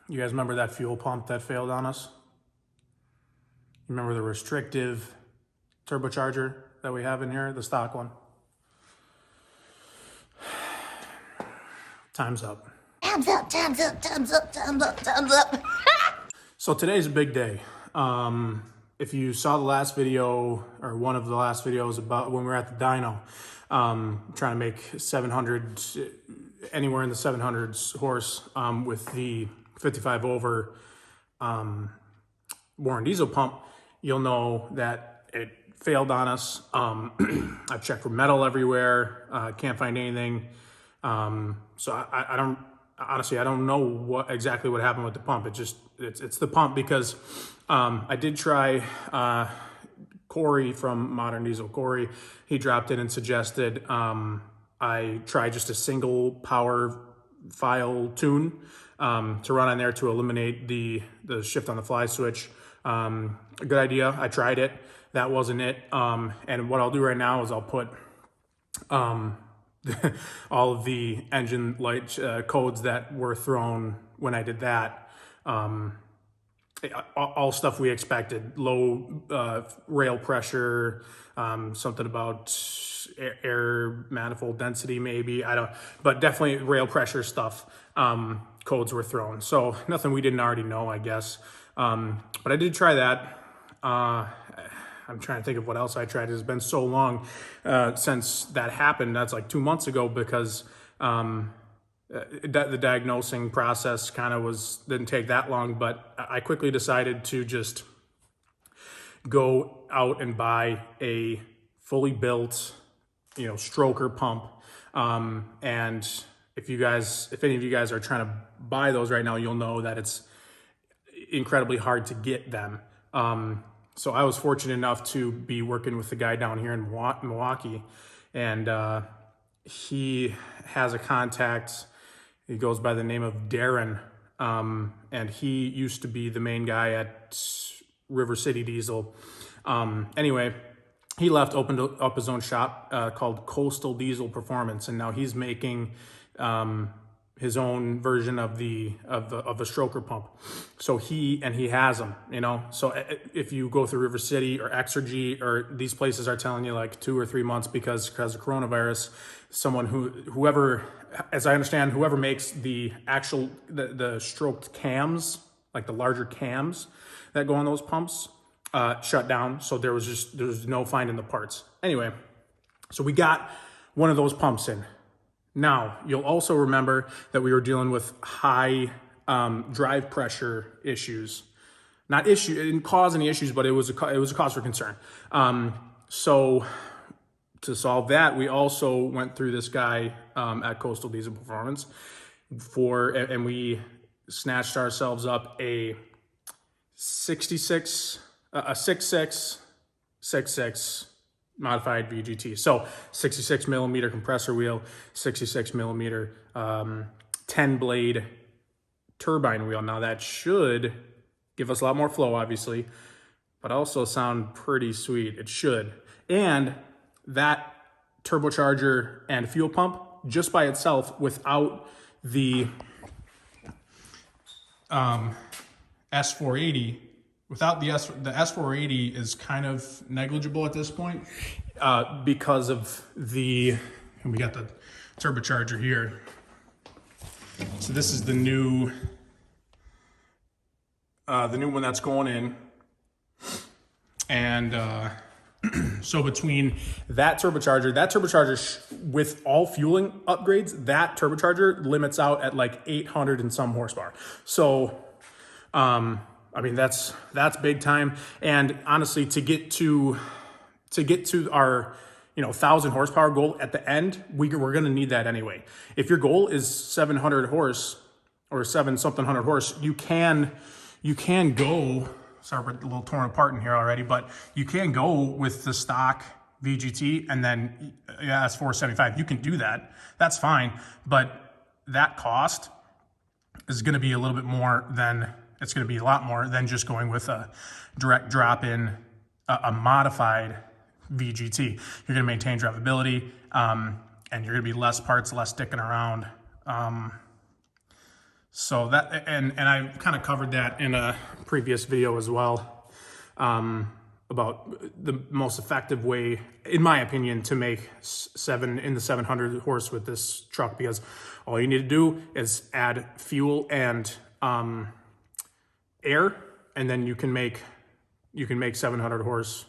You guys remember that fuel pump that failed on us? You remember the restrictive turbocharger that we have in here, the stock one? Time's up. Time's up, time's up, time's up, time's up, time's up. So today's a big day. If you saw the last video, or one of the last videos about when we were at the dyno, trying to make 700, anywhere in the 700s horse with the 55 over Warren diesel pump, you'll know that it failed on us. I've checked for metal everywhere, can't find anything. So I don't, honestly, I don't know exactly what happened with the pump. It's the pump, because I did try Corey from Modern Diesel. Corey, he dropped in and suggested I try just a single power file tune to run on there to eliminate the shift on the fly switch. A good idea. I tried it. That wasn't it. And what I'll do right now is I'll put all of the engine light codes that were thrown when I did that. All stuff we expected: low rail pressure, something about air manifold density, maybe, I don't, but definitely rail pressure stuff. Codes were thrown, so nothing we didn't already know, I guess. But I did try that. I'm trying to think of what else I tried. It's been so long since that happened. That's like 2 months ago, because the diagnosing process kind of didn't take that long. But I quickly decided to just go out and buy a fully built, stroker pump. And if any of you guys are trying to buy those right now, you'll know that it's incredibly hard to get them. So I was fortunate enough to be working with the guy down here in Milwaukee, and he has a contact. He goes by the name of Darren, and he used to be the main guy at River City Diesel. Anyway, he left, opened up his own shop called Coastal Diesel Performance, and now he's making his own version of the stroker pump. So he has them, so if you go through River City or Exergy, or these places are telling you like 2 or 3 months because of coronavirus, whoever, as I understand, whoever makes the stroked cams, like the larger cams that go on those pumps, shut down. So there was no finding the parts. Anyway, so we got one of those pumps in. Now, you'll also remember that we were dealing with high drive pressure issues. It didn't cause any issues, but it was a cause for concern. So to solve that, we also went through this guy at Coastal Diesel Performance and we snatched ourselves up a 66 modified VGT. So 66 millimeter compressor wheel, 66 millimeter 10 blade turbine wheel. Now that should give us a lot more flow, obviously, but also sound pretty sweet. It should. And that turbocharger and fuel pump, just by itself, without the S480, without the S480 is kind of negligible at this point because of and we got the turbocharger here. So this is the new one that's going in, and so between that turbocharger with all fueling upgrades, that turbocharger limits out at like 800 and some horsepower. So I mean, that's big time. And honestly, to get to our 1,000 horsepower goal at the end, we're going to need that anyway. If your goal is 700 horse or 7-something hundred horse, you can go. Sorry, we're a little torn apart in here already, but you can go with the stock VGT and then that's 475. You can do that. That's fine, but that cost is going to be a little bit more than. It's going to be a lot more than just going with a direct drop in a modified VGT. You're going to maintain drivability, and you're going to be less parts, less sticking around. So that, and I kind of covered that in a previous video as well, about the most effective way, in my opinion, to make in the 700 horse with this truck, because all you need to do is add fuel and air, and then you can make 700 horse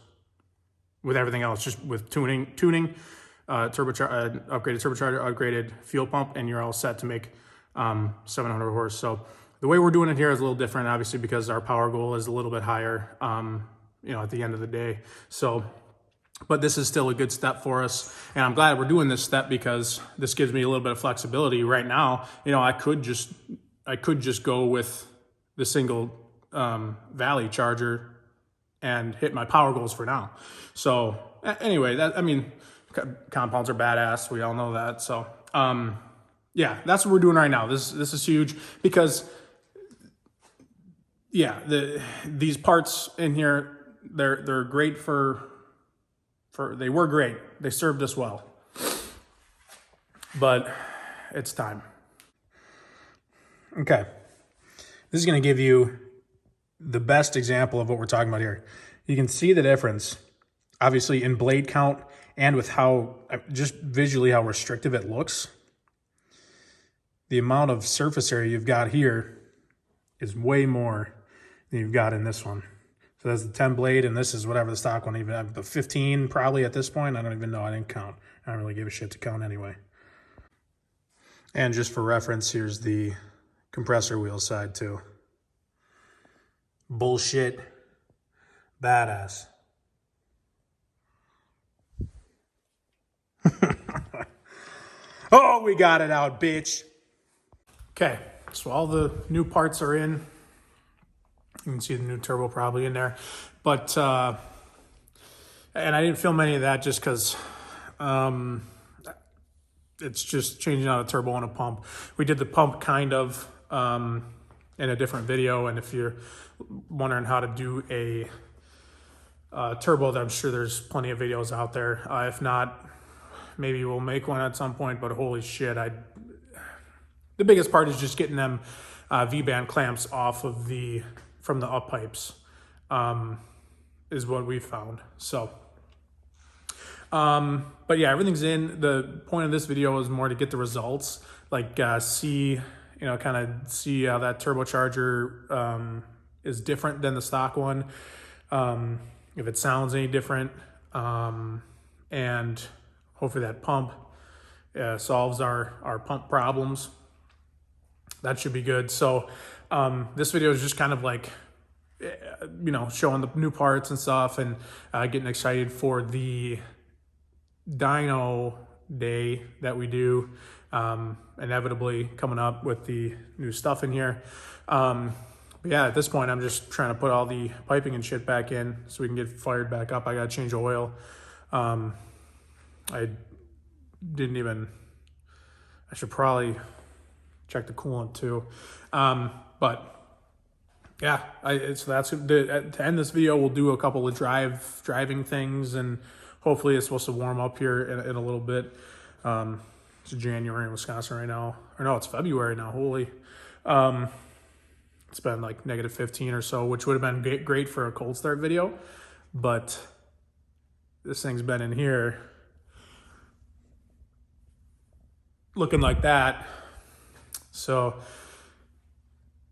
with everything else, just with tuning, upgraded turbocharger, upgraded fuel pump, and you're all set to make 700 horse. So the way we're doing it here is a little different, obviously, because our power goal is a little bit higher, at the end of the day. So, but this is still a good step for us. And I'm glad we're doing this step, because this gives me a little bit of flexibility right now. I could just go with the single Valley charger and hit my power goals for now. So anyway, compounds are badass. We all know that. So, yeah, that's what we're doing right now. This is huge, because yeah, these parts in here, they're great they were great. They served us well, but it's time. Okay. This is going to give you the best example of what we're talking about here. You can see the difference, obviously, in blade count and with how, just visually, how restrictive it looks. The amount of surface area you've got here is way more than you've got in this one. So that's the 10 blade, and this is whatever the stock one, even have the 15 probably at this point. I don't even know. I didn't count. I don't really give a shit to count anyway. And just for reference, here's the compressor wheel side too. Bullshit. Badass. Oh, we got it out, bitch. Okay, so all the new parts are in. You can see the new turbo probably in there. But, and I didn't film any of that just because it's just changing out a turbo and a pump. We did the pump kind of in a different video. And if you're wondering how to do a turbo, I'm sure there's plenty of videos out there. If not, maybe we'll make one at some point, but holy shit, the biggest part is just getting them V-band clamps off of from the up pipes, is what we found. So, but yeah, everything's in. The point of this video is more to get the results, like see how that turbocharger is different than the stock one, if it sounds any different, and hopefully that pump solves our pump problems. That should be good. So this video is just kind of like, showing the new parts and stuff, and getting excited for the dyno day that we do, inevitably coming up with the new stuff in here. But yeah, at this point, I'm just trying to put all the piping and shit back in so we can get fired back up. I got to change oil. I should probably check the coolant too. But yeah, so that's to end this video. We'll do a couple of driving things, and hopefully it's supposed to warm up here in a little bit. It's January in Wisconsin right now, or no, it's February now. Holy, it's been like -15 or so, which would have been great for a cold start video, but this thing's been in here looking like that. So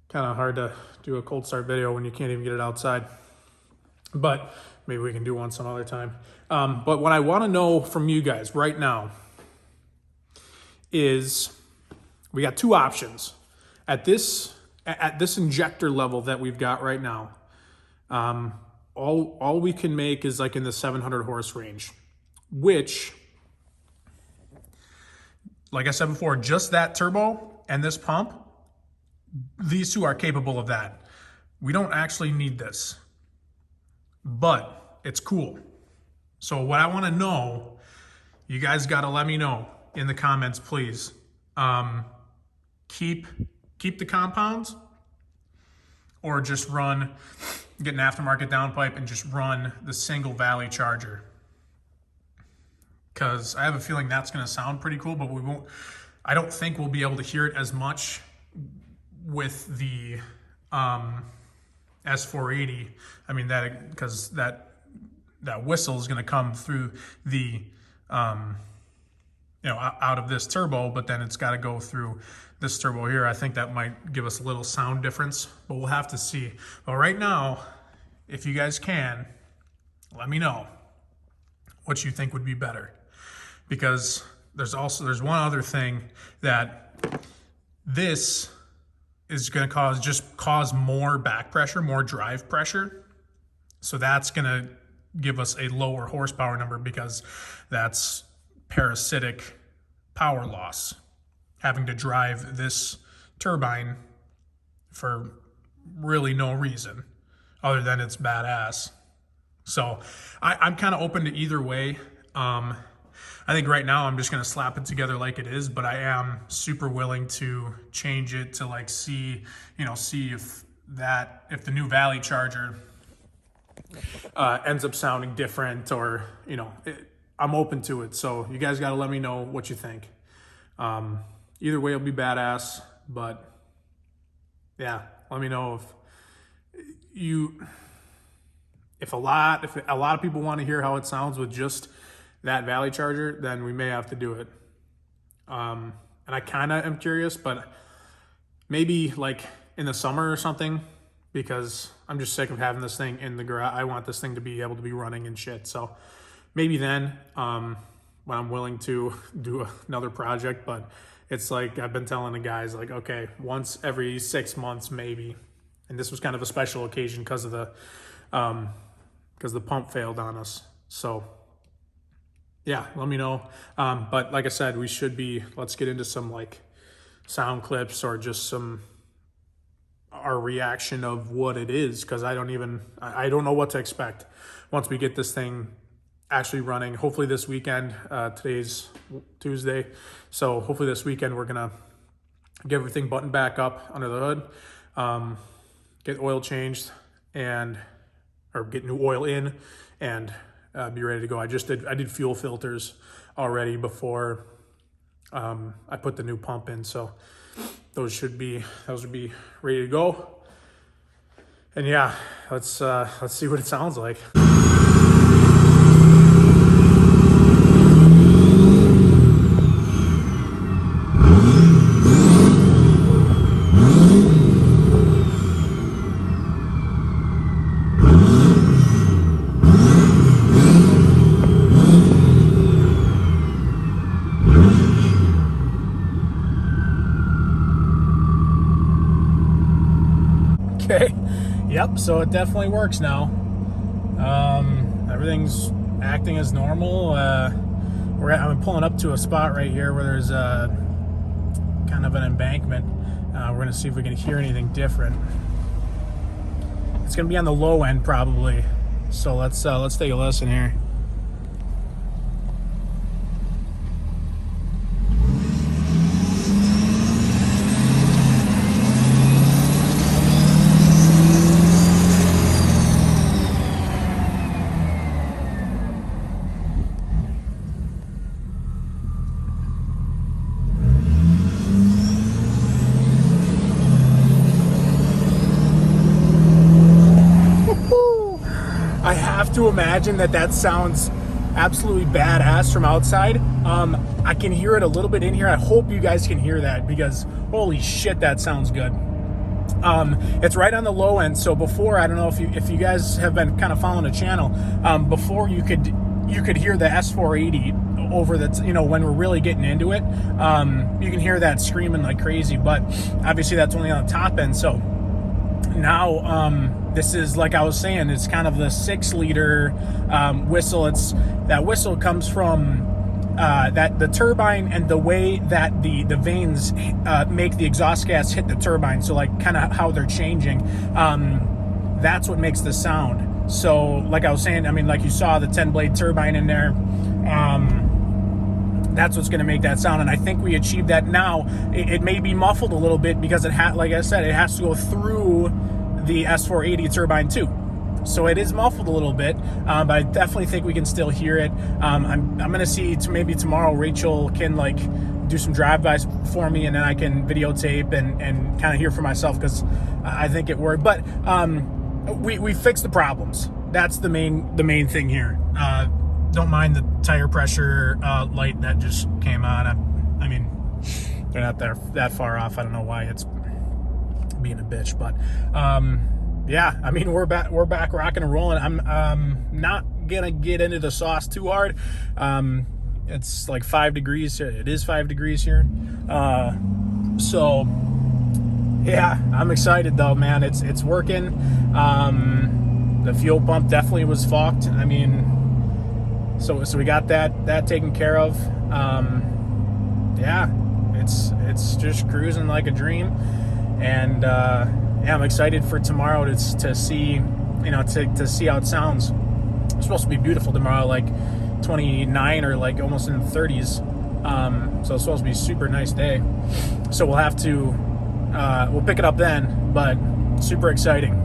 kind of hard to do a cold start video when you can't even get it outside, but maybe we can do one some other time. But what I want to know from you guys right now is, we got two options at this injector level that we've got right now. All we can make is like in the 700 horse range, which, like I said before, just that turbo and this pump, these two are capable of that. We don't actually need this, but it's cool. So what I want to know, you guys got to let me know in the comments, please. Keep the compounds, or just get an aftermarket downpipe and just run the single Valley charger. Because I have a feeling that's going to sound pretty cool, but I don't think we'll be able to hear it as much with the S480, I mean that because that whistle is going to come through the out of this turbo, but then it's got to go through this turbo here. I think that might give us a little sound difference, but we'll have to see. But right now, if you guys can, let me know what you think would be better, because there's one other thing that this is going to cause more back pressure, more drive pressure. So that's going to give us a lower horsepower number, because that's parasitic power loss, having to drive this turbine for really no reason other than it's badass. So I'm kind of open to either way. I think right now I'm just going to slap it together like it is, but I am super willing to change it to like see if the new Valley charger ends up sounding different, or I'm open to it. So you guys got to let me know what you think. Either way, it'll be badass. But yeah, let me know if a lot of people want to hear how it sounds with just that Valley charger, then we may have to do it. And I kind of am curious, but maybe like in the summer or something, because I'm just sick of having this thing in the garage. I want this thing to be able to be running and shit. So maybe then, when I'm willing to do another project. But it's like I've been telling the guys, like, okay, once every 6 months maybe. And this was kind of a special occasion because the pump failed on us. So yeah, let me know. But like I said, let's get into some like sound clips, or just our reaction of what it is, because I don't know what to expect once we get this thing actually running. Hopefully this weekend. Today's Tuesday, so hopefully this weekend we're gonna get everything buttoned back up under the hood, get oil changed, or get new oil in, and be ready to go. I did fuel filters already before I put the new pump in, so those would be ready to go. And yeah, let's see what it sounds like. Okay, yep, so it definitely works now. Everything's acting as normal. I'm pulling up to a spot right here where there's kind of an embankment. We're gonna see if we can hear anything different. It's gonna be on the low end probably. So let's take a listen here. I have to imagine that sounds absolutely badass from outside. I can hear it a little bit in here. I hope you guys can hear that, because holy shit, that sounds good. It's right on the low end. So before, I don't know if you guys have been kind of following the channel, before you could hear the S480 over that's, when we're really getting into it. You can hear that screaming like crazy, but obviously that's only on the top end. So now, this is, like I was saying, it's kind of the 6-liter whistle. That whistle comes from the turbine, and the way that the vanes make the exhaust gas hit the turbine. So like kind of how they're changing. That's what makes the sound. So like I was saying, I mean, like you saw the 10-blade turbine in there. That's what's going to make that sound, and I think we achieved that. Now it may be muffled a little bit because like I said, it has to go through the S480 turbine too, so it is muffled a little bit, but I definitely think we can still hear it. I'm going to see maybe tomorrow Rachel can like do some drive-bys for me, and then I can videotape and kind of hear for myself, because I think it worked. But we fixed the problems. That's the main thing here. Don't mind the tire pressure light that just came on. I mean, they're not that far off. I don't know why it's being a bitch, but yeah, I mean, we're back rocking and rolling. I'm not gonna get into the sauce too hard. It's like 5 degrees. It is 5 degrees here. So yeah, I'm excited though, man. It's working. The fuel pump definitely was fucked. I mean, so we got that taken care of. Yeah, it's just cruising like a dream, and yeah, I'm excited for tomorrow to see, to see how it sounds. It's supposed to be beautiful tomorrow, like 29 or like almost in the 30s. So it's supposed to be a super nice day. So we'll have to we'll pick it up then, but super exciting.